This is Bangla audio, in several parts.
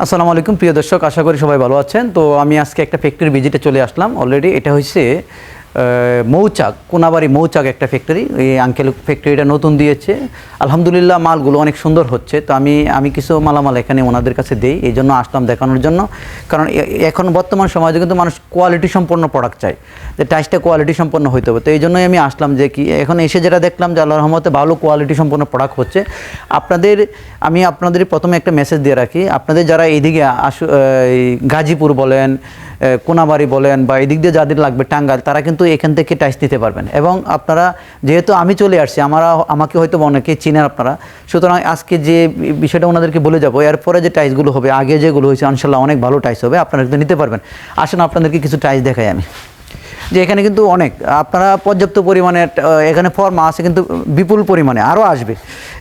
আসসালামু আলাইকুম প্রিয় দর্শক, আশা করি সবাই ভালো আছেন। তো আমি আজকে একটা ফ্যাক্টরি ভিজিটে চলে আসলাম। অলরেডি এটা হচ্ছে মৌচাক, কোনাবাড়ি মৌচাক একটা ফ্যাক্টরি। এই আঙ্কেল ফ্যাক্টরিটা নতুন দিয়েছে, আলহামদুলিল্লাহ মালগুলো অনেক সুন্দর হচ্ছে। তো আমি কিছু মালামাল এখানে ওনাদের কাছে দেই, এই জন্য আসলাম দেখানোর জন্য। কারণ এখন বর্তমান সমাজে কিন্তু মানুষ কোয়ালিটি সম্পন্ন প্রোডাক্ট চায়, যে টাইসটা কোয়ালিটি সম্পন্ন হইতে হবে। তো এই জন্যই আমি আসলাম, যে কি এখন এসে যেটা দেখলাম যে আল্লাহর রহমতে ভালো কোয়ালিটি সম্পন্ন প্রোডাক্ট হচ্ছে। আমি আপনাদের প্রথমে একটা মেসেজ দিয়ে রাখি, আপনাদের যারা এইদিকে গাজীপুর বলেন, কোনাবাড়ি বলেন, বা এদিক দিয়ে যাদের লাগবে টাঙ্গাইল, তারা কিন্তু এখান থেকে টাইস নিতে পারবেন। এবং আপনারা যেহেতু আমি চলে আসছি, আমাকে হয়তো অনেকেই চিনেন আপনারা, সুতরাং আজকে যে বিষয়টা ওনাদেরকে বলে যাবো, এরপরে যে টাইসগুলো হবে, আগে যেগুলো হয়েছে ইনশাল্লাহ অনেক ভালো টাইস হবে, আপনারা কিন্তু নিতে পারবেন। আসেন আপনাদেরকে কিছু টাইস দেখাই আমি, যে এখানে কিন্তু অনেক আপনারা পর্যাপ্ত পরিমাণে এখানে ফর্মা আছে, কিন্তু বিপুল পরিমাণে আরও আসবে।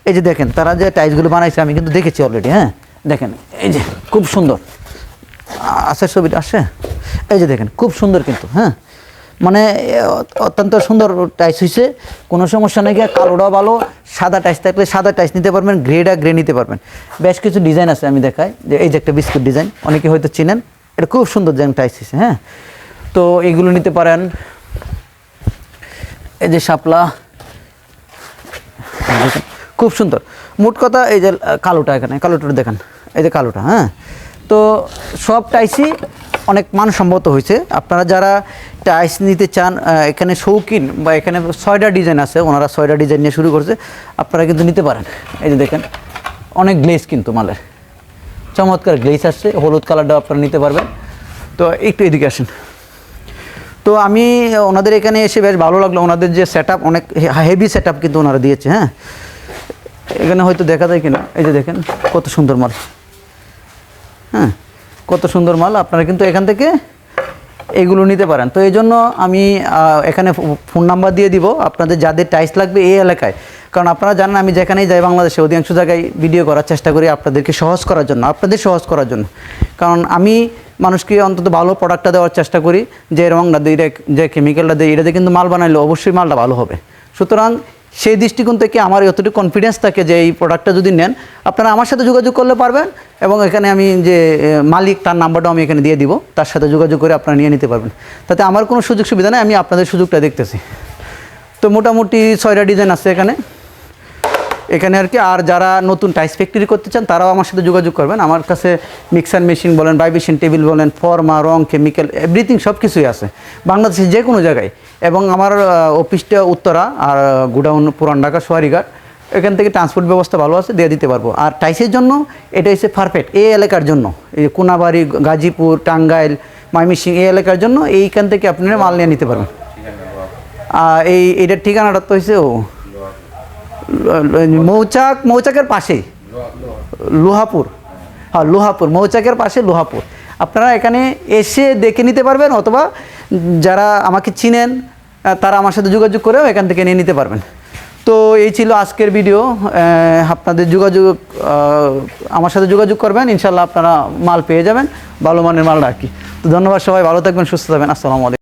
এই যে দেখেন তারা যে টাইসগুলো বানাইছে, আমি কিন্তু দেখেছি অলরেডি। হ্যাঁ দেখেন, এই যে খুব সুন্দর আছে, ছবিটা আসে, এই যে দেখেন খুব সুন্দর কিন্তু। হ্যাঁ মানে অত্যন্ত সুন্দর টাইস হয়েছে, কোনো সমস্যা নেই। কালোটাও ভালো, সাদা টাইস থাকলে সাদা টাইস নিতে পারবেন, গ্রে নিতে পারবেন। বেশ কিছু ডিজাইন আছে, আমি দেখাই। যে এই যে একটা বিস্কুট ডিজাইন, অনেকে হয়তো চিনেন, এটা খুব সুন্দর ডিজাইন টাইস হয়েছে। হ্যাঁ তো এগুলো নিতে পারেন। এই যে শাপলা খুব সুন্দর। মোট কথা এই যে কালোটা, এখানে কালোটা দেখেন, এই যে কালোটা। হ্যাঁ তো সব টাইসই অনেক মানসম্মত হয়েছে। আপনারা যারা টাইস নিতে চান, এখানে শৌখিন বা এখানে 6টা ডিজাইন আছে, ওনারা 6টা ডিজাইন নিয়ে শুরু করছে, আপনারা কিন্তু নিতে পারেন। এই যে দেখেন অনেক গ্লেজ কিন্তু মালের, চমৎকার গ্লেজ আসছে, হলুদ কালারটাও আপনারা নিতে পারবেন। তো একটু এদিকে আসেন। তো আমি ওনাদের এখানে এসে বেশ ভালো লাগলো, ওনাদের যে সেট আপ, অনেক হেভি সেট আপ কিন্তু ওনারা দিয়েছে। হ্যাঁ এখানে হয়তো দেখা যায় কিনা, এই যে দেখেন কত সুন্দর মাল। হ্যাঁ কত সুন্দর মাল, আপনারা কিন্তু এখান থেকে এগুলো নিতে পারেন। তো এই জন্য আমি এখানে ফোন নাম্বার দিয়ে দিব আপনাদের যাদের টাইস লাগবে এই এলাকায়। কারণ আপনারা জানেন আমি যেখানেই যাই বাংলাদেশে, অধিকাংশ জায়গায় ভিডিও করার চেষ্টা করি আপনাদেরকে সহজ করার জন্য, আপনাদের সহজ করার জন্য। কারণ আমি মানুষকে অন্তত ভালো প্রোডাক্টটা দেওয়ার চেষ্টা করি, যে রঙটা দিই, যে কেমিক্যালটা দিই, এটাতে কিন্তু মাল বানাইলে অবশ্যই মালটা ভালো হবে। সুতরাং সেই দৃষ্টিকোণ থেকে আমার যতটুকু কনফিডেন্স থাকে যে এই প্রোডাক্টটা যদি নেন, আপনারা আমার সাথে যোগাযোগ করলে পারবেন। এবং এখানে আমি যে মালিক, তার নাম্বারটাও আমি এখানে দিয়ে দিব, তার সাথে যোগাযোগ করে আপনারা নিয়ে নিতে পারবেন। তাতে আমার কোনো সুযোগ সুবিধা নেই, আমি আপনাদের সুযোগটা দেখতেছি। তো মোটামুটি 6টা ডিজাইন আছে এখানে আর কি। আর যারা নতুন টাইস ফ্যাক্টরি করতে চান, তারাও আমার সাথে যোগাযোগ করবেন। আমার কাছে মিক্সার মেশিন বলেন, ভাইব্রেশন টেবিল বলেন, ফর্মা, রং, কেমিক্যাল, এভরিথিং সব কিছুই আছে বাংলাদেশের যে কোনো জায়গায়। এবং আমার অফিসটা উত্তরা, আর গোডাউন পুরান ঢাকা সোয়ারিঘাট। এখান থেকে ট্রান্সপোর্ট ব্যবস্থা ভালো আছে, দিয়ে দিতে পারবো। আর টাইসের জন্য এটা হচ্ছে পারফেক্ট এই এলাকার জন্য, এই কোনাবাড়ি, গাজীপুর, টাঙ্গাইল, ময়মনসিংহ এই এলাকার জন্য এইখান থেকে আপনারা মাল নিয়ে নিতে পারবেন। এইটার ঠিকানাটা তো হয়েছে মৌচাকের পাশেই লোহাপুর। হ্যাঁ লোহাপুর, মৌচাকের পাশে লোহাপুর। আপনারা এখানে এসে দেখে নিতে পারবেন, অথবা যারা আমাকে চিনেন তারা আমার সাথে যোগাযোগ করেও এখান থেকে নিয়ে নিতে পারবেন। তো এই ছিল আজকের ভিডিও। আপনাদের আমার সাথে যোগাযোগ করবেন, ইনশাল্লাহ আপনারা মাল পেয়ে যাবেন, ভালো মানের মাল রাখি। তো ধন্যবাদ, সবাই ভালো থাকবেন, সুস্থ থাকবেন। আসসালামু আলাইকুম।